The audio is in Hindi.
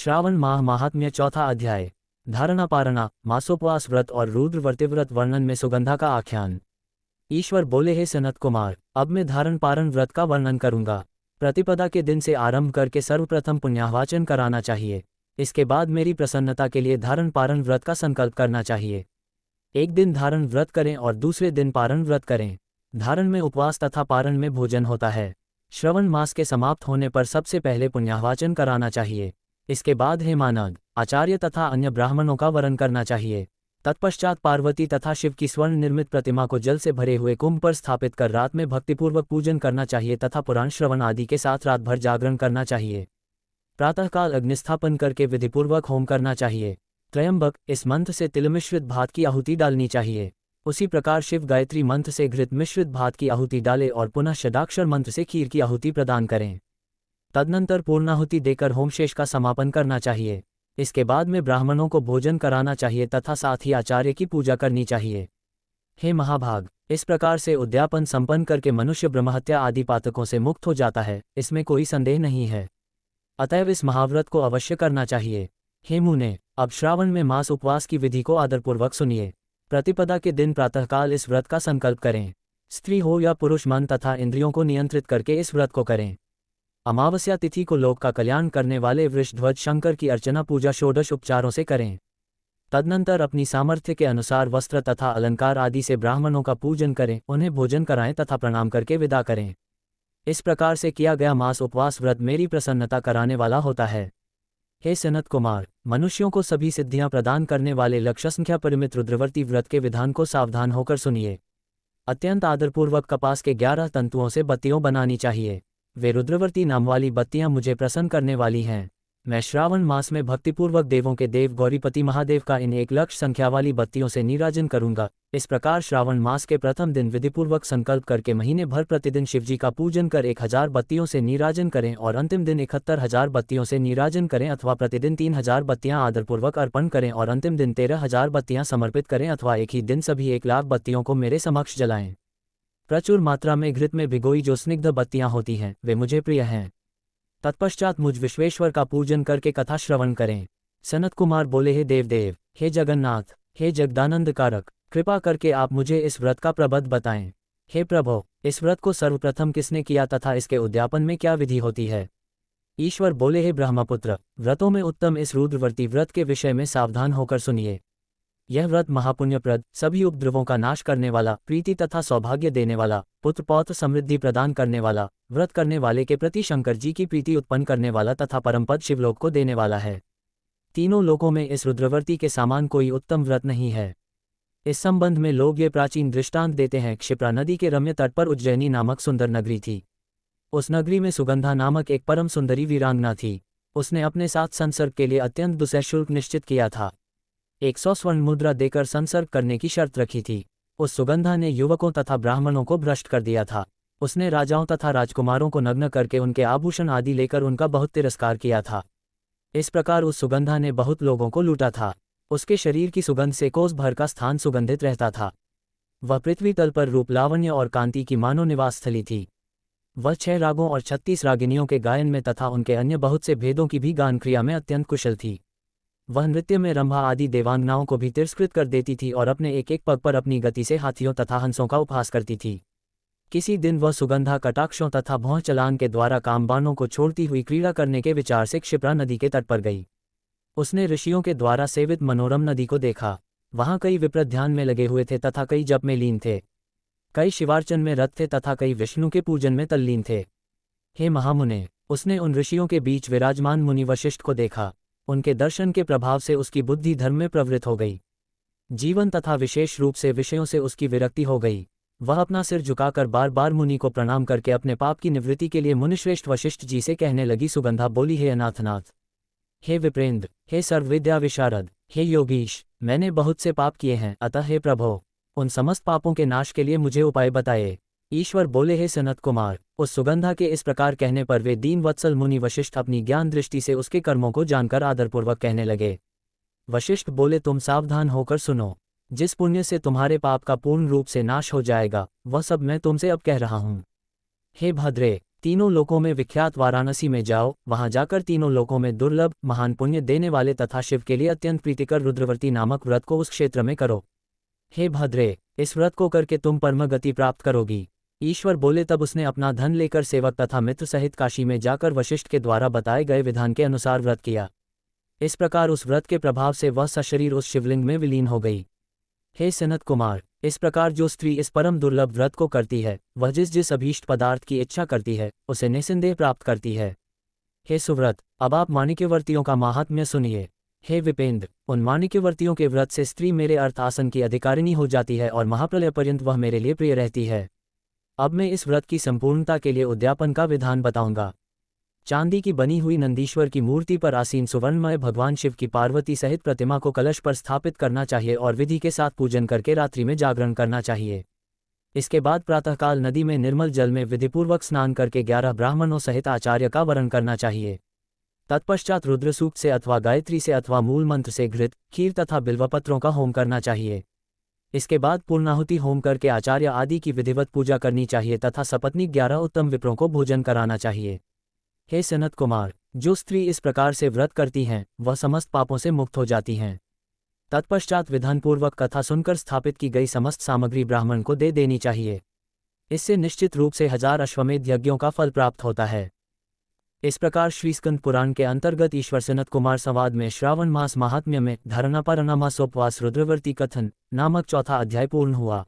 श्रावण माह महात्म्य चौथा अध्याय। धारणा पारणा, मासोपवास व्रत और रुद्र व्रतिव्रत वर्णन में सुगंधा का आख्यान। ईश्वर बोले, हे सनत कुमार, अब मैं धारण पारण व्रत का वर्णन करूंगा। प्रतिपदा के दिन से आरंभ करके सर्वप्रथम पुण्याहवाचन कराना चाहिए। इसके बाद मेरी प्रसन्नता के लिए धारण पारण व्रत का संकल्प करना चाहिए। एक दिन धारण व्रत करें और दूसरे दिन पारण व्रत करें। धारण में उपवास तथा पारण में भोजन होता है। श्रवण मास के समाप्त होने पर सबसे पहले पुण्याहवाचन कराना चाहिए। इसके बाद हेमानद, आचार्य तथा अन्य ब्राह्मणों का वरण करना चाहिए। तत्पश्चात पार्वती तथा शिव की स्वर्ण निर्मित प्रतिमा को जल से भरे हुए कुंभ पर स्थापित कर रात में भक्तिपूर्वक पूजन करना चाहिए तथा पुराण श्रवण आदि के साथ रात भर जागरण करना चाहिए। प्रातःकाल अग्निस्थापन करके विधिपूर्वक होम करना चाहिए। त्रयंबक, इस मंत्र से तिल मिश्रित भात की आहुति डालनी चाहिए। उसी प्रकार शिव गायत्री मंत्र से घृत मिश्रित भात की आहुति डालें और पुनः षडाक्षर मंत्र से खीर की आहुति प्रदान करें। तदनंतर पूर्णाहुति देकर होमशेष का समापन करना चाहिए। इसके बाद में ब्राह्मणों को भोजन कराना चाहिए तथा साथ ही आचार्य की पूजा करनी चाहिए। हे महाभाग, इस प्रकार से उद्यापन संपन्न करके मनुष्य ब्रह्महत्या आदि पातकों से मुक्त हो जाता है, इसमें कोई संदेह नहीं है। अतएव इस महाव्रत को अवश्य करना चाहिए। हे मुने, अब श्रावण में मास उपवास की विधि को आदरपूर्वक सुनिए। प्रतिपदा के दिन प्रातःकाल इस व्रत का संकल्प करें। स्त्री हो या पुरुष, मन तथा इंद्रियों को नियंत्रित करके इस व्रत को करें। अमावस्या तिथि को लोक का कल्याण करने वाले वृषध्वज शंकर की अर्चना पूजा षोडश उपचारों से करें। तदनंतर अपनी सामर्थ्य के अनुसार वस्त्र तथा अलंकार आदि से ब्राह्मणों का पूजन करें, उन्हें भोजन कराएं तथा प्रणाम करके विदा करें। इस प्रकार से किया गया मास उपवास व्रत मेरी प्रसन्नता कराने वाला होता है। हे सनत कुमार, मनुष्यों को सभी सिद्धियां प्रदान करने वाले लक्ष्य संख्या परिमित रुद्रवर्ती व्रत के विधान को सावधान होकर सुनिए। अत्यंत आदरपूर्वक कपास के 11 तंतुओं से बत्तियों बनानी चाहिए। वे रुद्रवर्ती नाम वाली बत्तियां मुझे प्रसन्न करने वाली हैं। मैं श्रावण मास में भक्तिपूर्वक देवों के देव गौरीपति महादेव का इन 1 लक्ष संख्या वाली बत्तियों से नीराजन करूंगा। इस प्रकार श्रावण मास के प्रथम दिन विधिपूर्वक संकल्प करके महीने भर प्रतिदिन शिवजी का पूजन कर 1000 बत्तियों से नीराजन करें और अंतिम दिन 71000 बत्तियों से नीराजन करें, अथवा प्रतिदिन 3000 बत्तियां आदरपूर्वक अर्पण करें और अंतिम दिन 13000 बत्तियां समर्पित करें, अथवा एक ही दिन सभी 1 लाख बत्तियों को मेरे समक्ष जलाएं। प्रचुर मात्रा में घृत में भिगोई जो स्निग्ध बत्तियां होती हैं, वे मुझे प्रिय हैं। तत्पश्चात मुझ विश्वेश्वर का पूजन करके कथा श्रवण करें। सनत कुमार बोले, हे देवदेव, हे जगन्नाथ, हे जगदानंद कारक, कृपा करके आप मुझे इस व्रत का प्रबंध बताएं। हे प्रभो, इस व्रत को सर्वप्रथम किसने किया तथा इसके उद्यापन में क्या विधि होती है? ईश्वर बोले, हे ब्रह्मपुत्र, व्रतों में उत्तम इस रुद्रवर्ती व्रत के विषय में सावधान होकर सुनिए। यह व्रत महापुण्यप्रद, सभी उपद्रवों का नाश करने वाला, प्रीति तथा सौभाग्य देने वाला, पुत्र पौत्र समृद्धि प्रदान करने वाला, व्रत करने वाले के प्रति शंकर जी की प्रीति उत्पन्न करने वाला तथा परमपद शिवलोक को देने वाला है। तीनों लोकों में इस रुद्रवर्ती के समान कोई उत्तम व्रत नहीं है। इस संबंध में लोग ये प्राचीन दृष्टांत देते हैं। क्षिप्रा नदी के रम्य तट पर उज्जैनी नामक सुंदर नगरी थी। उस नगरी में सुगंधा नामक एक परम सुंदरी वीरांगना थी। उसने अपने साथ संसर्ग के लिए अत्यंत दुसह शुल्क निश्चित किया था। 100 स्वर्ण मुद्रा देकर संसर्ग करने की शर्त रखी थी। उस सुगंधा ने युवकों तथा ब्राह्मणों को भ्रष्ट कर दिया था। उसने राजाओं तथा राजकुमारों को नग्न करके उनके आभूषण आदि लेकर उनका बहुत तिरस्कार किया था। इस प्रकार उस सुगंधा ने बहुत लोगों को लूटा था। उसके शरीर की सुगंध से कोस भर का स्थान सुगंधित रहता था। वह पृथ्वी तल पर रूप, लावण्य और कांति की मानो निवास स्थली थी। वह 6 रागों और 36 रागिनियों के गायन में तथा उनके अन्य बहुत से भेदों की भी गान क्रिया में अत्यंत कुशल थी। वह नृत्य में रंभा आदि देवांगनाओं को भी तिरस्कृत कर देती थी और अपने एक एक पग पर अपनी गति से हाथियों तथा हंसों का उपहास करती थी। किसी दिन वह सुगंधा कटाक्षों तथा भौं चलान के द्वारा कामबानों को छोड़ती हुई क्रीड़ा करने के विचार से क्षिप्रा नदी के तट पर गई। उसने ऋषियों के द्वारा सेवित मनोरम नदी को देखा। वहां कई विप्र ध्यान में लगे हुए थे तथा कई जप में लीन थे। कई शिवार्चन में रत थे तथा कई विष्णु के पूजन में तल्लीन थे। हे महामुने, उसने उन ऋषियों के बीच विराजमान मुनि वशिष्ठ को देखा। उनके दर्शन के प्रभाव से उसकी बुद्धि धर्म में प्रवृत्त हो गई। जीवन तथा विशेष रूप से विषयों से उसकी विरक्ति हो गई। वह अपना सिर झुकाकर बार बार मुनि को प्रणाम करके अपने पाप की निवृत्ति के लिए मुनिश्रेष्ठ वशिष्ठ जी से कहने लगी। सुगंधा बोली, हे अनाथनाथ, हे विप्रेंद्र, हे सर्वविद्या विशारद, हे योगीश, मैंने बहुत से पाप किए हैं, अतः हे प्रभो, उन समस्त पापों के नाश के लिए मुझे उपाय बताए। ईश्वर बोले, हे सनत कुमार, उस सुगंधा के इस प्रकार कहने पर वे दीन वत्सल मुनि वशिष्ठ अपनी ज्ञान दृष्टि से उसके कर्मों को जानकर आदरपूर्वक कहने लगे। वशिष्ठ बोले, तुम सावधान होकर सुनो। जिस पुण्य से तुम्हारे पाप का पूर्ण रूप से नाश हो जाएगा, वह सब मैं तुमसे अब कह रहा हूँ। हे भद्रे, तीनों लोकों में विख्यात वाराणसी में जाओ, वहां जाकर तीनों लोकों में दुर्लभ महान पुण्य देने वाले तथा शिव के लिए अत्यंत प्रीतिकर रुद्रवर्ती नामक व्रत को उस क्षेत्र में करो। हे भद्रे, इस व्रत को करके तुम परम गति प्राप्त करोगी। ईश्वर बोले। तब उसने अपना धन लेकर सेवक तथा मित्र सहित काशी में जाकर वशिष्ठ के द्वारा बताए गए विधान के अनुसार व्रत किया। इस प्रकार उस व्रत के प्रभाव से वह सशरीर उस शिवलिंग में विलीन हो गई। हे सनत कुमार, इस प्रकार जो स्त्री इस परम दुर्लभ व्रत को करती है, वह जिस जिस अभीष्ट पदार्थ की इच्छा करती है, उसे निसंदेह प्राप्त करती है। हे सुव्रत, अब आप माणिक्यवर्तियों का माहात्म्य सुनिए। हे विपेंद्र, उन माणिक्यवर्तियों के व्रत से स्त्री मेरे अर्थ आसन की अधिकारिणी हो जाती है और महाप्रलय पर्यंत वह मेरे लिए प्रिय रहती है। अब मैं इस व्रत की संपूर्णता के लिए उद्यापन का विधान बताऊंगा। चांदी की बनी हुई नंदीश्वर की मूर्ति पर आसीन सुवर्णमय भगवान शिव की पार्वती सहित प्रतिमा को कलश पर स्थापित करना चाहिए और विधि के साथ पूजन करके रात्रि में जागरण करना चाहिए। इसके बाद प्रातःकाल नदी में निर्मल जल में विधिपूर्वक स्नान करके 11 ब्राह्मणों सहित आचार्य का वरण करना चाहिए। तत्पश्चात रुद्रसूक्त से अथवा गायत्री से अथवा मूल मंत्र से घृत, खीर तथा बिल्वपत्रों का होम करना चाहिए। इसके बाद पूर्णाहुति होम करके आचार्य आदि की विधिवत पूजा करनी चाहिए तथा सपत्नीक 11 उत्तम विप्रों को भोजन कराना चाहिए। हे सनत कुमार, जो स्त्री इस प्रकार से व्रत करती हैं, वह समस्त पापों से मुक्त हो जाती हैं। तत्पश्चात विधानपूर्वक कथा सुनकर स्थापित की गई समस्त सामग्री ब्राह्मण को दे देनी चाहिए। इससे निश्चित रूप से 1000 अश्वमेध यज्ञों का फल प्राप्त होता है। इस प्रकार श्रीस्कंद पुराण के अंतर्गत ईश्वर सनत कुमार संवाद में श्रावण मास महात्म्य में धारणापारणा मासोपवास रुद्रवर्ती कथन नामक चौथा अध्याय पूर्ण हुआ।